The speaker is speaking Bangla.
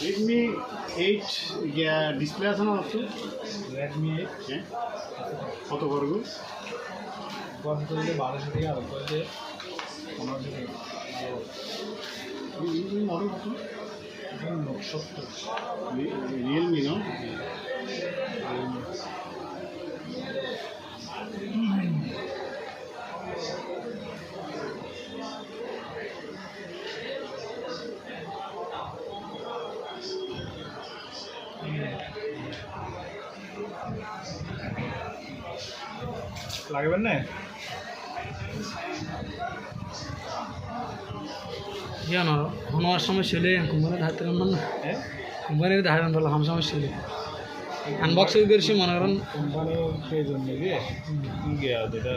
রেডমি 8 ডিসপ্লে আছে না মাত্র? রেডমি 8 হ্যাঁ, কত করবো? প্রসেসর হলে 1200 থেকে আরম্ভ করে 1500 থেকে মডেল কত? Note 70 রিয়েলমি না? লাগবেন না ಏನು ಹಣವಾರ ಸಮಸ್ಯೆ ಕುಂಬಾರ ಹತ್ತಿರ ಕುಂಬಾರ ಹಾಡಲ್ಲ ಹಮ ಸಮಸ್ಯೆ ಅನ್ಬಾಕ್ಸ್ ಇದ್ದೀರಿ ಮನಗರನ್ কোম্পানির পেজ নিবি গিয়া যেটা